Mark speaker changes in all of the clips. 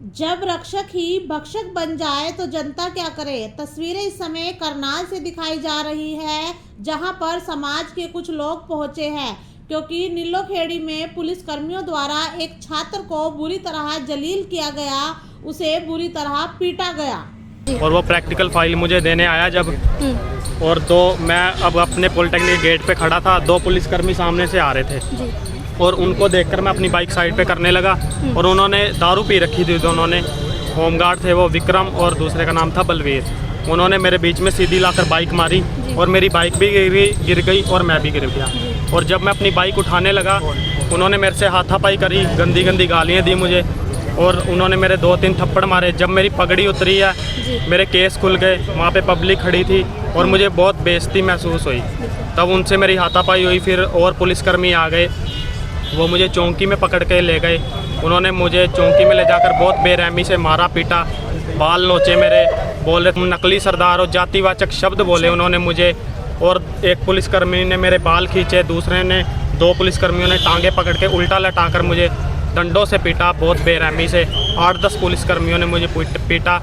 Speaker 1: जब रक्षक ही भक्षक बन जाए तो जनता क्या करे। तस्वीरें इस समय करनाल से दिखाई जा रही है, जहां पर समाज के कुछ लोग पहुंचे हैं क्योंकि नीलोखेड़ी में पुलिस कर्मियों द्वारा एक छात्र को बुरी तरह जलील किया गया, उसे बुरी तरह पीटा गया।
Speaker 2: और वो प्रैक्टिकल फाइल मुझे देने आया जब, और मैं अब अपने पॉलिटेक्निक गेट पे खड़ा था, दो पुलिसकर्मी सामने से आ रहे थे और उनको देखकर मैं अपनी बाइक साइड पे करने लगा और उन्होंने दारू पी रखी थी। दोनों ने होमगार्ड थे, वो विक्रम और दूसरे का नाम था बलवीर। उन्होंने मेरे बीच में सीधी लाकर बाइक मारी और मेरी बाइक भी गिर गई और मैं भी गिर गया। और जब मैं अपनी बाइक उठाने लगा उन्होंने मेरे से हाथापाई करी, गंदी गंदी गालियाँ दी मुझे और उन्होंने मेरे 2-3 थप्पड़ मारे। जब मेरी पगड़ी उतरी है मेरे केस खुल गए, वहाँ पे पब्लिक खड़ी थी और मुझे बहुत बेइज्जती महसूस हुई। तब उनसे मेरी हाथापाई हुई। फिर और पुलिसकर्मी आ गए, वो मुझे चौकी में पकड़ के ले गए। उन्होंने मुझे चौकी में ले जाकर बहुत बेरहमी से मारा पीटा, बाल नोचे मेरे, बोले तुम नकली सरदार हो, जातिवाचक शब्द बोले उन्होंने मुझे। और एक पुलिसकर्मी ने मेरे बाल खींचे, दूसरे ने 2 पुलिसकर्मियों ने टांगे पकड़ के उल्टा लटाकर मुझे डंडों से पीटा बहुत बेरहमी से। 8-10 पुलिसकर्मियों ने मुझे पीटा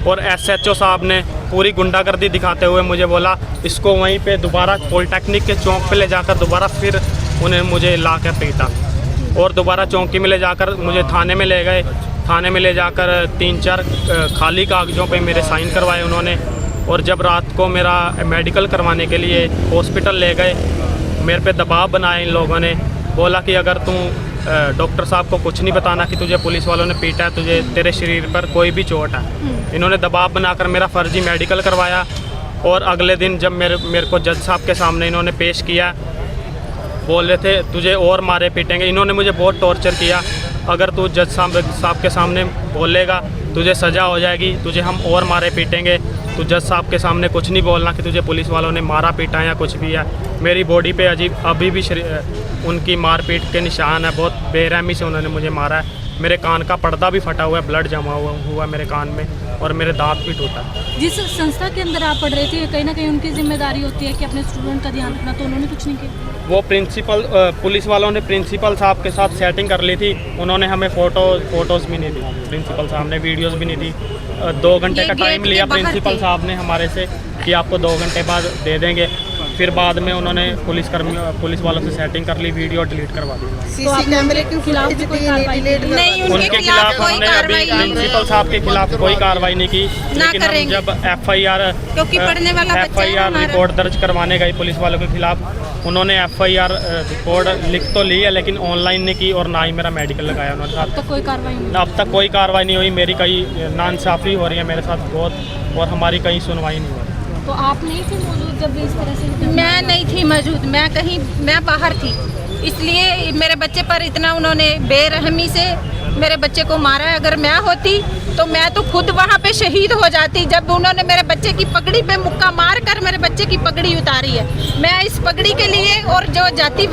Speaker 2: और SHO साहब ने पूरी गुंडागर्दी दिखाते हुए मुझे बोला इसको वहीं पे दोबारा पॉलिटेक्निक के चौक पे ले जाकर दोबारा फिर मुझे ला कर पीटा और दोबारा चौकी में ले जाकर मुझे थाने में ले गए। थाने में ले जाकर 3-4 खाली कागज़ों पे मेरे साइन करवाए उन्होंने। और जब रात को मेरा मेडिकल करवाने के लिए हॉस्पिटल ले गए, मेरे पे दबाव बनाया इन लोगों ने, बोला कि अगर तू डॉक्टर साहब को कुछ नहीं बताना कि तुझे पुलिस वालों ने पीटा है, तुझे तेरे शरीर पर कोई भी चोट है। इन्होंने दबाव बनाकर मेरा फर्जी मेडिकल करवाया। और अगले दिन जब मेरे को जज साहब के सामने इन्होंने पेश किया, बोल रहे थे तुझे और मारे पीटेंगे। इन्होंने मुझे बहुत टॉर्चर किया, अगर तू जज साहब के सामने बोलेगा तुझे सज़ा हो जाएगी, तुझे हम और मारे पीटेंगे। तो जज साहब के सामने कुछ नहीं बोलना कि तुझे पुलिस वालों ने मारा पीटा या कुछ भी है। मेरी बॉडी पे अभी भी उनकी मारपीट के निशान है, बहुत बेरहमी से उन्होंने मुझे मारा है। मेरे कान का पर्दा भी फटा हुआ है, ब्लड जमा हुआ मेरे कान में और मेरे दांत भी टूटा।
Speaker 3: जिस संस्था के अंदर आप पढ़ रहे थे, कहीं ना कहीं उनकी जिम्मेदारी होती है कि अपने स्टूडेंट का ध्यान रखना, तो उन्होंने कुछ नहीं किया।
Speaker 2: वो पुलिस वालों ने प्रिंसिपल साहब के साथ सेटिंग कर ली थी, उन्होंने हमें फ़ोटोज़ भी नहीं दी, प्रिंसिपल साहब ने वीडियोज़ भी नहीं दी। 2 घंटे का टाइम लिया प्रिंसिपल साहब ने हमारे से कि आपको 2 घंटे बाद दे देंगे। फिर बाद में उन्होंने पुलिस वालों से सेटिंग कर ली, वीडियो डिलीट करवा दी।
Speaker 3: सीसी कैमरे के खिलाफ भी कोई कार्रवाई नहीं?
Speaker 2: उनके खिलाफ हमने अभी प्रिंसिपल साहब के खिलाफ कोई कार्रवाई नहीं की, लेकिन हम जब FIR रिपोर्ट दर्ज करवाने गए पुलिस वालों के खिलाफ, उन्होंने FIR रिपोर्ट लिख तो ली है लेकिन ऑनलाइन नहीं की और ना ही मेरा मेडिकल लगाया उन्होंने।
Speaker 3: अब तक कोई कार्रवाई नहीं?
Speaker 2: अब तक कोई कार्रवाई नहीं हुई। मेरी कई नाइंसाफ़ी हो रही है मेरे साथ बहुत, और हमारी कहीं सुनवाई नहीं हो रही।
Speaker 3: तो आप नहीं थी मौजूद जब इस तरह से?
Speaker 4: मैं नहीं थी मौजूद, मैं बाहर थी, इसलिए मेरे बच्चे पर इतना उन्होंने बेरहमी से मेरे बच्चे को मारा है। अगर मैं होती तो मैं तो खुद वहाँ पे शहीद हो जाती। जब उन्होंने मेरे बच्चे की पगड़ी पे मुक्का मार कर मेरे बच्चे की पगड़ी उतारी है, मैं इस पगड़ी के लिए और जो जाति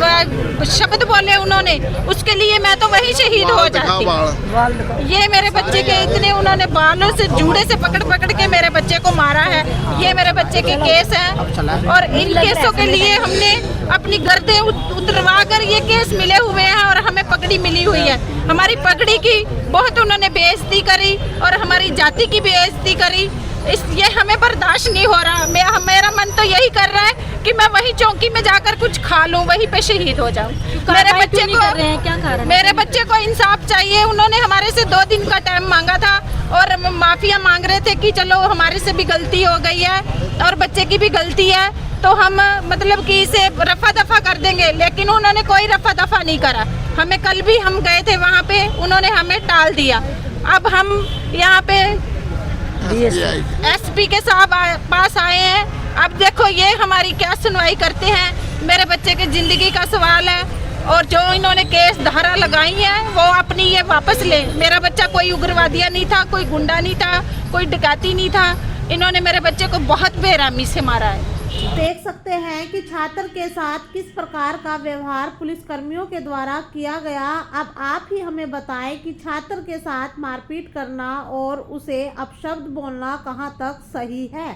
Speaker 4: शब्द बोले उन्होंने, उसके लिए मैं तो वही शहीद हो जाती। ये मेरे बच्चे के इतने उन्होंने बालों से जूड़े से पकड़ के मेरे बच्चे को मारा है। ये मेरे बच्चे के केस हैं और इन केसों के लिए हमने अपनी गर्दें उतरवा कर ये केस मिले हुए हैं और हमें पगड़ी मिली हुई है। हमारी पगड़ी की बहुत उन्होंने बेइज्जती करी और हमारी जाति की बेइज्जती करी। ये हमें बर्दाश्त नहीं हो रहा। मेरा मन तो यही कर रहा है कि मैं वही चौकी में जाकर कुछ खा लूं, वहीं पे शहीद हो जाऊं। मेरे बच्चे को क्या कारण? मेरे बच्चे को इंसाफ चाहिए। उन्होंने हमारे से 2 दिन का टाइम मांगा था और माफिया मांग रहे थे कि चलो हमारे से भी गलती हो गई है और बच्चे की भी गलती है तो हम मतलब कि इसे रफा दफा कर देंगे, लेकिन उन्होंने कोई रफा दफा नहीं करा। हमें कल भी हम गए थे वहाँ पे, उन्होंने हमें टाल दिया। अब हम यहाँ पे SP के साहब पास आए हैं। अब देखो ये हमारी क्या सुनवाई करते हैं। मेरे बच्चे की जिंदगी का सवाल है और जो इन्होंने केस धारा लगाई है वो अपनी ये वापस ले। मेरा बच्चा कोई उग्रवादिया नहीं था, कोई गुंडा नहीं था, कोई डकैती नहीं था। इन्होंने मेरे बच्चे को बहुत बेरहमी से मारा है।
Speaker 1: देख सकते हैं कि छात्र के साथ किस प्रकार का व्यवहार पुलिसकर्मियों के द्वारा किया गया। अब आप ही हमें बताएं कि छात्र के साथ मारपीट करना और उसे अपशब्द बोलना कहां तक सही है।